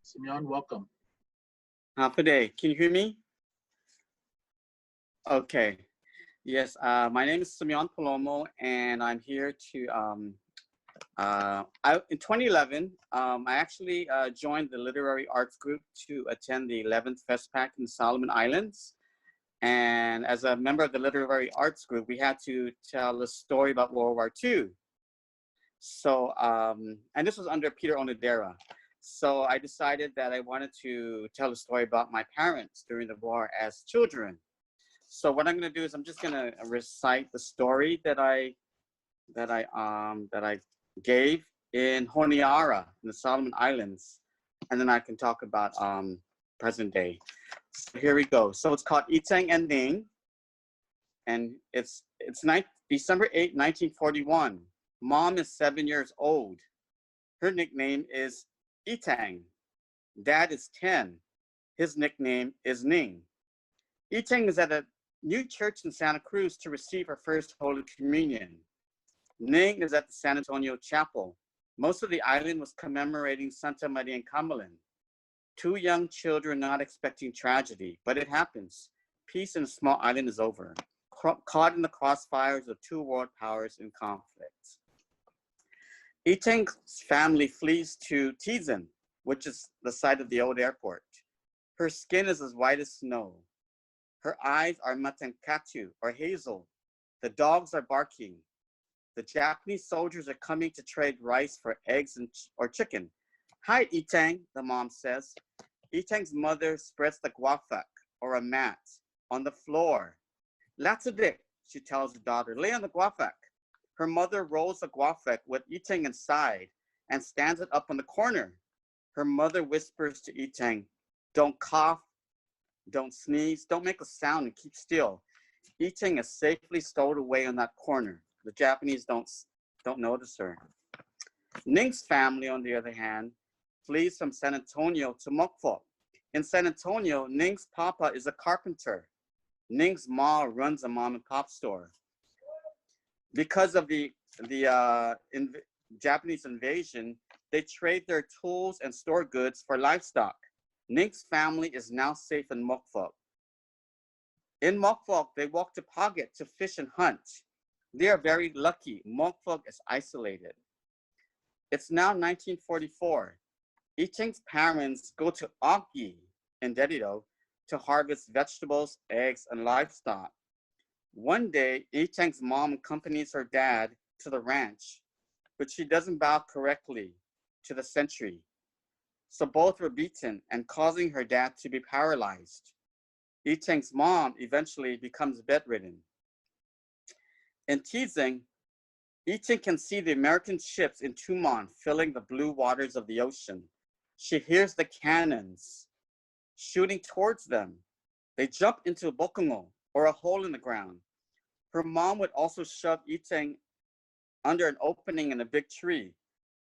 Simeon, welcome. Day. Can you hear me? Okay. Yes, my name is Simeon Palomo, and I'm here to, in 2011, I actually joined the Literary Arts Group to attend the 11th FestPac in the Solomon Islands. And as a member of the Literary Arts Group, we had to tell a story about World War II. So, and this was under Peter Onodera. So I decided that I wanted to tell a story about my parents during the war as children. So what I'm going to do is I'm just going to recite the story that I gave in Honiara in the Solomon Islands, and then I can talk about present day. So here we go. So it's called Itang and Ning, and it's December 8, 1941. Mom is 7 years old. Her nickname is Itang. Dad is 10. His nickname is Ning. Itang is at a new church in Santa Cruz to receive her first Holy Communion. Ning is at the San Antonio Chapel. Most of the island was commemorating Santa Maria and Camalan. Two young children not expecting tragedy, but it happens. Peace in a small island is over, caught in the crossfires of two world powers in conflict. Itang's family flees to Tizan, which is the site of the old airport. Her skin is as white as snow. Her eyes are matankatu, or hazel. The dogs are barking. The Japanese soldiers are coming to trade rice for eggs or chicken. Hi, Itang, the mom says. Itang's mother spreads the guafak, or a mat, on the floor. Latsadik, she tells her daughter, lay on the guafak. Her mother rolls the guafak with Itang inside and stands it up on the corner. Her mother whispers to Itang, don't cough, don't sneeze, don't make a sound, and keep still. Itang is safely stowed away on that corner. The Japanese don't notice her. Ning's family, on the other hand, flees from San Antonio to Mokfok. In San Antonio, Ning's papa is a carpenter. Ning's ma runs a mom and pop store. Because of the Japanese invasion, they trade their tools and store goods for livestock. Ning's family is now safe in Mokfok. In Mokfok, they walk to Paget to fish and hunt. They are very lucky. Mokfok is isolated. It's now 1944. Itang's parents go to Ogi in Dedido to harvest vegetables, eggs, and livestock. One day, Itang's mom accompanies her dad to the ranch, but she doesn't bow correctly to the sentry. So both were beaten and causing her dad to be paralyzed. Itang's mom eventually becomes bedridden. In Tizang, Itang can see the American ships in Tumon filling the blue waters of the ocean. She hears the cannons shooting towards them. They jump into a bokongo, or a hole in the ground. Her mom would also shove Itang under an opening in a big tree.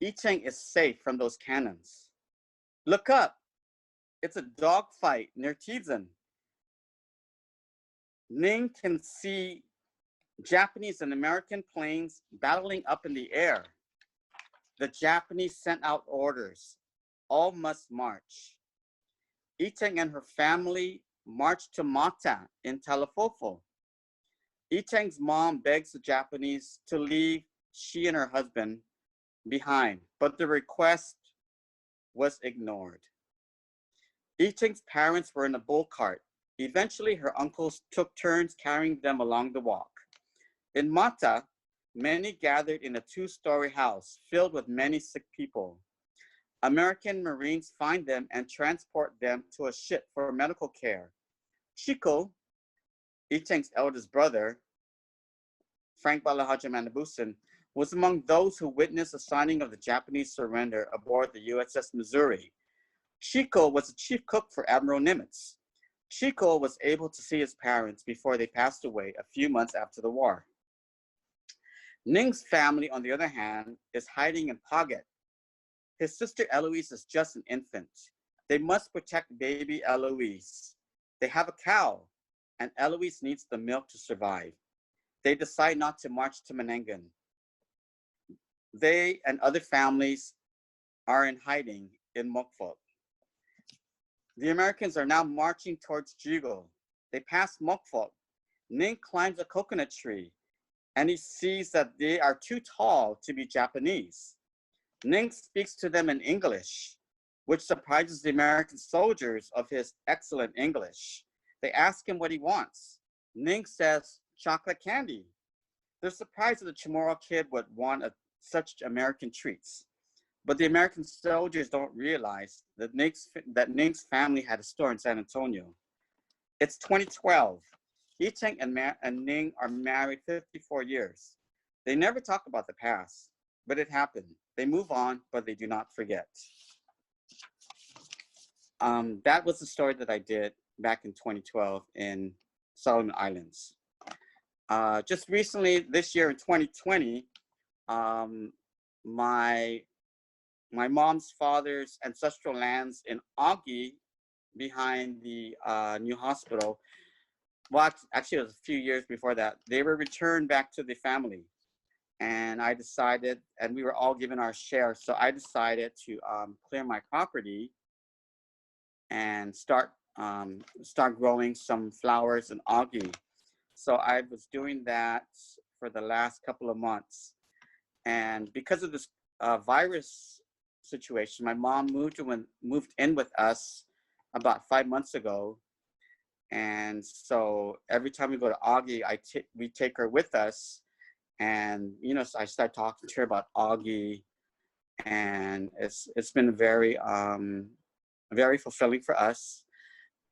Itang is safe from those cannons. Look up, it's a dogfight near Tizan. Ning can see Japanese and American planes battling up in the air. The Japanese sent out orders. All must march. Itang and her family marched to Mata in Talafofo. Itang's mom begs the Japanese to leave she and her husband behind, but the request was ignored. Itang's parents were in a bull cart. Eventually, her uncles took turns carrying them along the walk. In Mata, many gathered in a two-story house filled with many sick people. American Marines find them and transport them to a ship for medical care. Chico, Itang's eldest brother, Frank Balahaja Manabusan, was among those who witnessed the signing of the Japanese surrender aboard the USS Missouri. Chico was the chief cook for Admiral Nimitz. Chico was able to see his parents before they passed away a few months after the war. Ning's family, on the other hand, is hiding in Paget. His sister Eloise is just an infant. They must protect baby Eloise. They have a cow, and Eloise needs the milk to survive. They decide not to march to Menangan. They and other families are in hiding in Mokfok. The Americans are now marching towards Jigo. They pass Mokfok. Ning climbs a coconut tree, and he sees that they are too tall to be Japanese. Ning speaks to them in English, which surprises the American soldiers of his excellent English. They ask him what he wants. Ning says, chocolate candy. They're surprised that the Chamorro kid would want such American treats. But the American soldiers don't realize that Ning's family had a store in San Antonio. It's 2012. Yicheng and Ning are married 54 years. They never talk about the past, but it happened. They move on, but they do not forget. That was the story that I did back in 2012 in Solomon Islands. Just recently, this year in 2020, my mom's father's ancestral lands in Augie, behind the new hospital, well, actually it was a few years before that, they were returned back to the family. And I decided, and we were all given our share, so I decided to clear my property and start growing some flowers in Augie. So I was doing that for the last couple of months. And because of this virus situation, my mom moved in with us about 5 months ago. And so every time we go to Augie, we take her with us. And, you know, so I start talking to her about Augie, and it's been very, very fulfilling for us.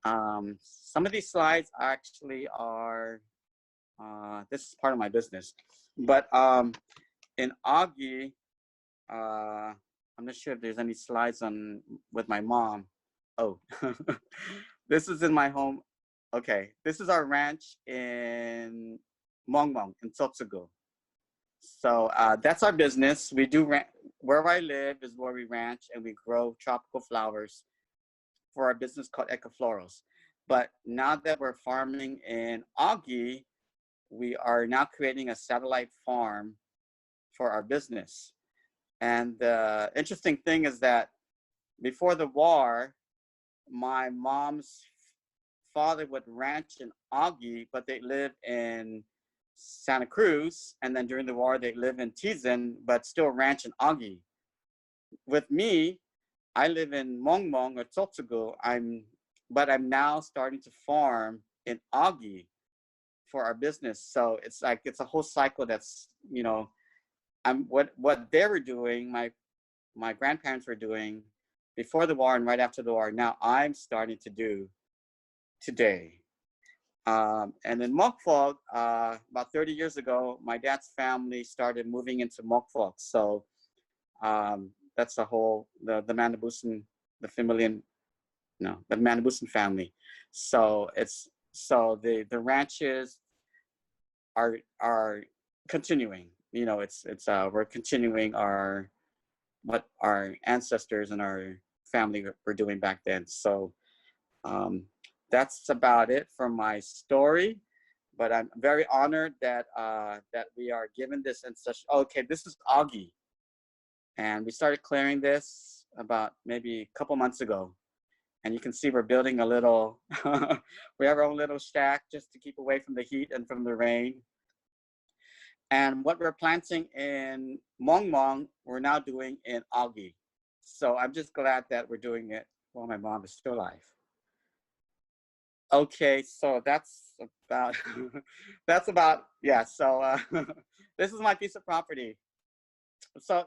Some of these slides actually are, this is part of my business, but in Augie, I'm not sure if there's any slides with my mom. Oh, this is in my home. Okay, this is our ranch in Mongmong in Tsotsugo. So that's our business. We do where I live is where we ranch, and we grow tropical flowers for our business called Ecoflorals. But now that we're farming in Augie, we are now creating a satellite farm for our business. And the interesting thing is that before the war, my mom's father would ranch in Augie, but they live in Santa Cruz. And then during the war, they live in Tizan, but still ranch in Augie. With me, I live in Mongmong or Tsotsugo, but I'm now starting to farm in Augie for our business. So it's like, it's a whole cycle that's, you know, what they were doing, my grandparents were doing before the war and right after the war, now I'm starting to do today. And in Mokfog, about 30 years ago, my dad's family started moving into Mokfog. So that's the whole, the Manabusan, the Manabusan family. So the ranches are continuing. You know, we're continuing what our ancestors and our family were doing back then. So that's about it for my story. But I'm very honored that that we are given this and such. Okay, this is Augie, and we started clearing this about maybe a couple months ago. And you can see we're building a little. We have our own little shack just to keep away from the heat and from the rain. And what we're planting in Mongmong, we're now doing in Augie. So I'm just glad that we're doing it while my mom is still alive. Okay, so that's about, yeah. So this is my piece of property. So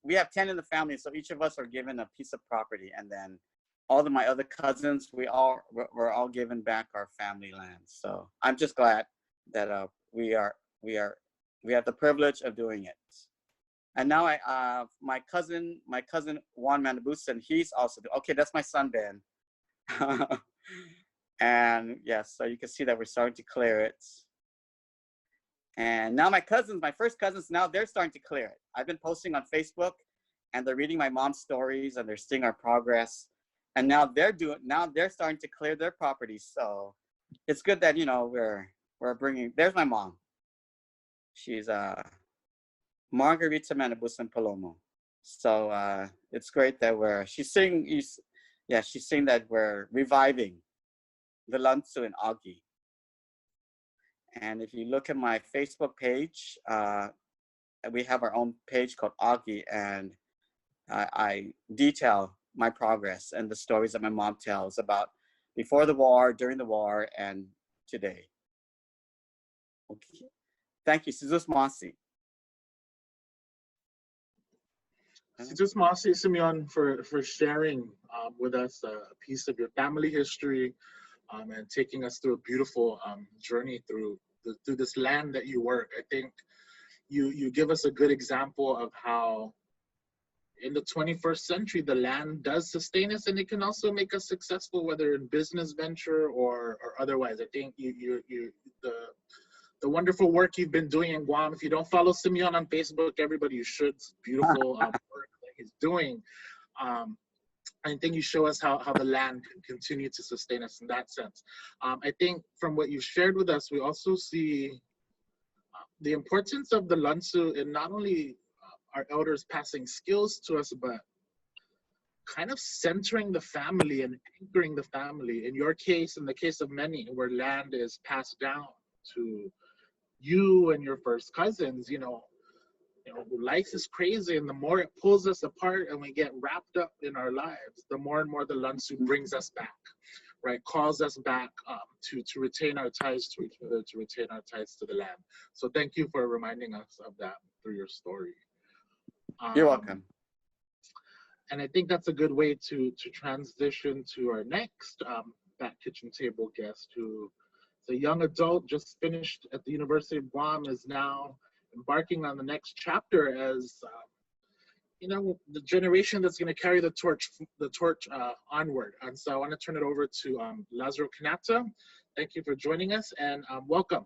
we have 10 in the family, so each of us are given a piece of property, and then all of my other cousins, we're all given back our family land. So I'm just glad that we have the privilege of doing it. And now my cousin Juan Manabusan, he's also okay. That's my son Ben. And yes, so you can see that we're starting to clear it. And now my first cousins, now they're starting to clear it. I've been posting on Facebook, and they're reading my mom's stories, and they're seeing our progress. And now they're starting to clear their properties. So it's good that, you know, we're bringing. There's my mom. She's Margarita Manabusan Palomo. So it's great that she's sitting. Yeah, she's saying that we're reviving the Lancho in Augie. And if you look at my Facebook page, we have our own page called Augie, and I detail my progress and the stories that my mom tells about before the war, during the war, and today. Okay. Thank you, Sizus Masi. Sizus Masi, Simeon, for sharing with us a piece of your family history and taking us through a beautiful journey through this land that you work. I think you give us a good example of how in the 21st century, the land does sustain us, and it can also make us successful, whether in business venture or otherwise. I think the wonderful work you've been doing in Guam. If you don't follow Simeon on Facebook, everybody, you should. It's beautiful work that he's doing. I think you show us how the land can continue to sustain us in that sense. I think from what you shared with us, we also see the importance of the Lancho in not only our elders passing skills to us, but kind of centering the family and anchoring the family. In your case, in the case of many, where land is passed down to you and your first cousins, life is crazy, and the more it pulls us apart and we get wrapped up in our lives, the more and more the Lancho brings us back, right? Calls us back to retain our ties to each other, to retain our ties to the land. So thank you for reminding us of that through your story. You're welcome. And I think that's a good way to transition to our next Back Kitchen Table guest, who is a young adult, just finished at the University of Guam, is now embarking on the next chapter as the generation that's going to carry the torch onward. And so I want to turn it over to Lazaro Kanata. Thank you for joining us, and welcome.